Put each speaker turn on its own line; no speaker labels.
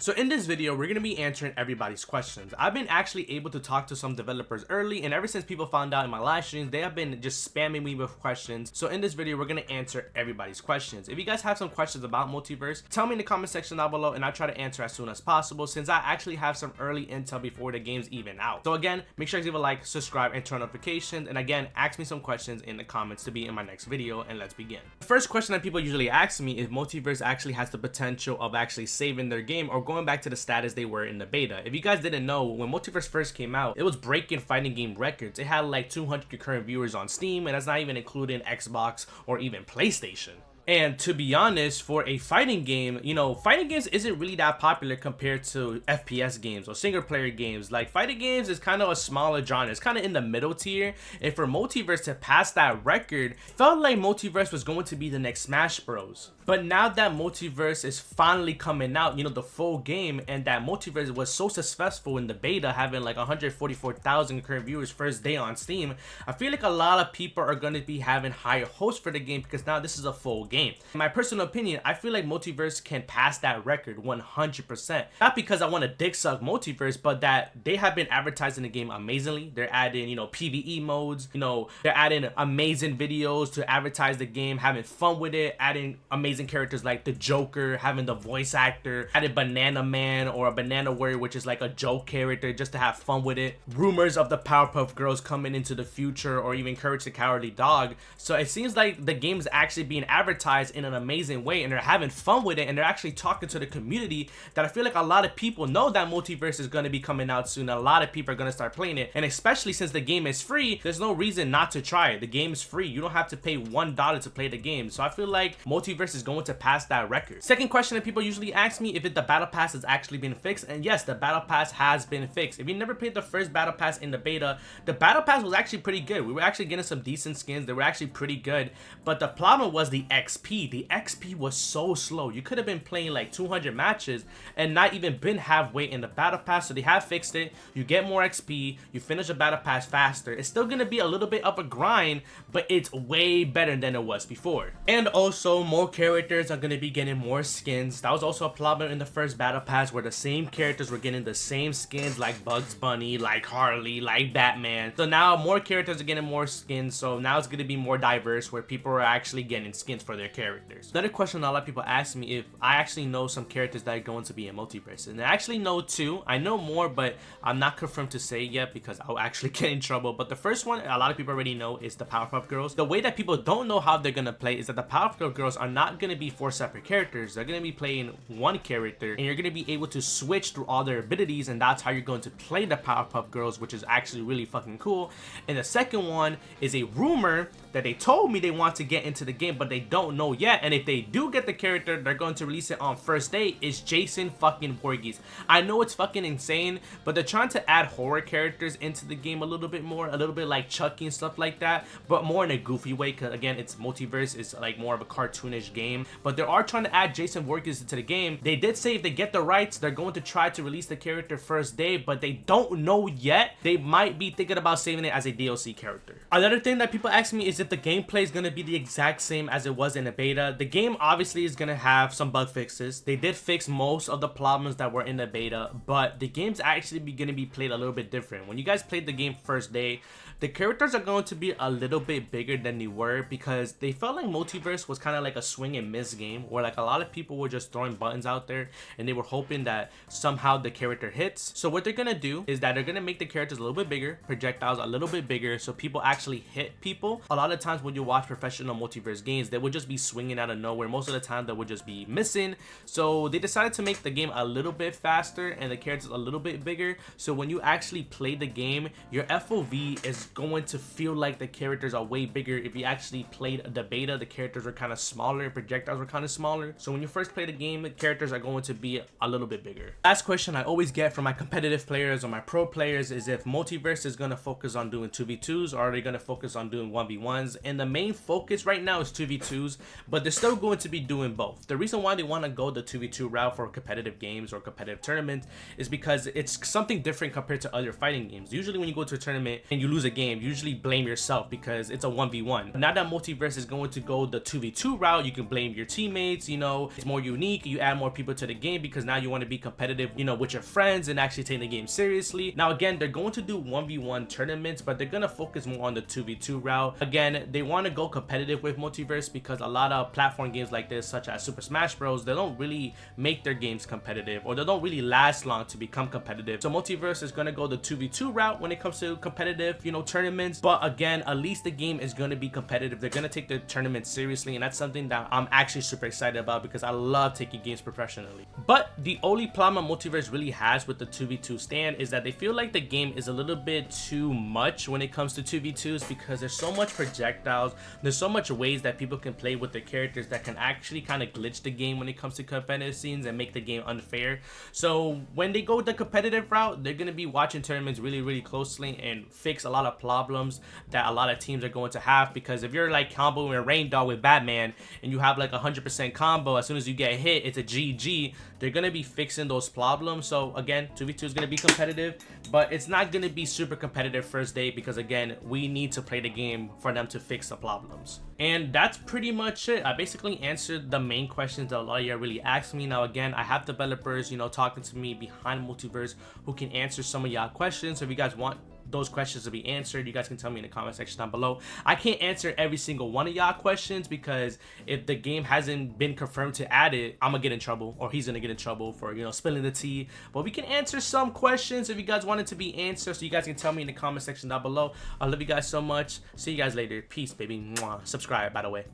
So in this video, we're going to be answering everybody's questions. I've been actually able to talk to some developers early, and ever since people found out in my live streams, they have been just spamming me with questions. So in this video, we're going to answer everybody's questions. If you guys have some questions about Multiverse, tell me in the comment section down below, and I'll try to answer as soon as possible, since I actually have some early intel before the game's even out. So again, make sure to leave a like, subscribe, and turn on notifications. And again, ask me some questions in the comments to be in my next video, and let's begin. The first question that people usually ask me is Multiverse actually has the potential of actually saving their game or going back to the status they were in the beta. If you guys didn't know, when Multiverse first came out, it was breaking fighting game records. It had like 200 concurrent viewers on Steam, and that's not even including Xbox or even PlayStation. And to be honest, for a fighting game, you know, fighting games isn't really that popular compared to FPS games or single player games. Like, fighting games is kind of a smaller genre. It's kind of in the middle tier. And for Multiverse to pass that record, felt like Multiverse was going to be the next Smash Bros. But now that Multiverse is finally coming out, you know, the full game, and that Multiverse was so successful in the beta, having like 144,000 current viewers first day on Steam, I feel like a lot of people are going to be having higher hopes for the game because now this is a full game. In my personal opinion, I feel like Multiverse can pass that record 100%. Not because I want to dick suck Multiverse, but that they have been advertising the game amazingly. They're adding, you know, PvE modes, you know, they're adding amazing videos to advertise the game, having fun with it, adding amazing characters like the Joker, having the voice actor, added Banana Man or a Banana Warrior, which is like a joke character just to have fun with it. Rumors of the Powerpuff Girls coming into the future, or even Courage the Cowardly Dog. So it seems like the game's actually being advertised in an amazing way, and they're having fun with it, and they're actually talking to the community that I feel like a lot of people know that Multiverse is going to be coming out soon. A lot of people are going to start playing it, and especially since the game is free, there's no reason not to try it. The game is free. You don't have to pay $1 to play the game. So I feel like Multiverse is going to pass that record. Second question that people usually ask me, if the battle pass has actually been fixed. And yes, the battle pass has been fixed. If you never played the first battle pass in the beta, the battle pass was actually pretty good. We were actually getting some decent skins. They were actually pretty good, but the problem was the XP. The XP was so slow. You could have been playing like 200 matches and not even been halfway in the battle pass. So they have fixed it. You get more XP, you finish the battle pass faster. It's still gonna be a little bit of a grind, but it's way better than it was before. And also, more characters are gonna be getting more skins. That was also a problem in the first battle pass, where the same characters were getting the same skins, like Bugs Bunny, like Harley, like Batman. So now more characters are getting more skins, so now it's gonna be more diverse, where people are actually getting skins for their characters. Another question a lot of people ask me, if I actually know some characters that are going to be in Multiverse, and I actually know two. I know more, but I'm not confirmed to say yet because I'll actually get in trouble. But the first one a lot of people already know is the Powerpuff Girls. The way that people don't know how they're gonna play is that the Powerpuff Girls are not gonna be 4 separate characters. They're gonna be playing one character, and you're gonna be able to switch through all their abilities, and that's how you're going to play the Powerpuff Girls, which is actually really fucking cool. And the second one is a rumor that they told me they want to get into the game, but they don't know yet. And if they do get the character, they're going to release it on first day, is Jason fucking Voorhees. I know it's fucking insane, but they're trying to add horror characters into the game a little bit more, a little bit like Chucky and stuff like that, but more in a goofy way, because again, it's Multiverse, it's like more of a cartoonish game. But they are trying to add Jason Voorhees into the game. They did say if they get the rights, they're going to try to release the character first day, but they don't know yet. They might be thinking about saving it as a DLC character. Another thing that people ask me is if the gameplay is going to be the exact same as it was in the beta. The game obviously is going to have some bug fixes. They did fix most of the problems that were in the beta, but the game's actually going to be played a little bit different. When you guys played the game first day, the characters are going to be a little bit bigger than they were, because they felt like Multiverse was kind of like a swing and miss game, where like a lot of people were just throwing buttons out there and they were hoping that somehow the character hits. So what they're gonna do is that they're gonna make the characters a little bit bigger, projectiles a little bit bigger, so people actually hit people. A lot of times when you watch professional Multiverse games, they would just be swinging out of nowhere. Most of the time they would just be missing. So they decided to make the game a little bit faster and the characters a little bit bigger, so when you actually play the game, your FOV is going to feel like the characters are way bigger. If you actually played the beta, the characters were kind of smaller, projectiles were kind of smaller. So when you first play the game, the characters are going to be a little bit bigger. Last question I always get from my competitive players or my pro players is if Multiverse is going to focus on doing 2v2s, or are they going to focus on doing 1v1s? And the main focus right now is 2v2s, but they're still going to be doing both. The reason why they want to go the 2v2 route for competitive games or competitive tournaments is because it's something different compared to other fighting games. Usually when you go to a tournament and you lose a game, you usually blame yourself because it's a 1v1. Now that Multiverse is going to go the 2v2 route, you can blame playing your teammates, you know, it's more unique. You add more people to the game because now you want to be competitive, you know, with your friends and actually take the game seriously. Now again, they're going to do 1v1 tournaments, but they're going to focus more on the 2v2 route. Again, they want to go competitive with Multiverse because a lot of platform games like this, such as Super Smash Bros, they don't really make their games competitive, or they don't really last long to become competitive. So Multiverse is going to go the 2v2 route when it comes to competitive, you know, tournaments. But again, at least the game is going to be competitive. They're going to take the tournament seriously, and that's something that I'm actually super excited about because I love taking games professionally. But the only problem Multiverse really has with the 2v2 stand is that they feel like the game is a little bit too much when it comes to 2v2s because there's so much projectiles, there's so much ways that people can play with their characters that can actually kind of glitch the game when it comes to competitive scenes and make the game unfair. So when they go the competitive route, they're going to be watching tournaments really closely and fix a lot of problems that a lot of teams are going to have, because if you're like comboing a Rain Dog with Batman and you have like 100% combo, as soon as you get hit it's a GG, they're going to be fixing those problems. So again, 2v2 is going to be competitive, but it's not going to be super competitive first day because again, we need to play the game for them to fix the problems. And that's pretty much it. I basically answered the main questions that a lot of you really asked me. Now again, I have developers, you know, talking to me behind Multiverse who can answer some of y'all questions. So if you guys want those questions to be answered, you guys can tell me in the comment section down below. I can't answer every single one of y'all questions because if the game hasn't been confirmed to add it, I'm gonna get in trouble, or he's gonna get in trouble for, you know, spilling the tea. But we can answer some questions if you guys want it to be answered, so you guys can tell me in the comment section down below. I love you guys so much. See you guys later. Peace, baby. Mwah. Subscribe, by the way.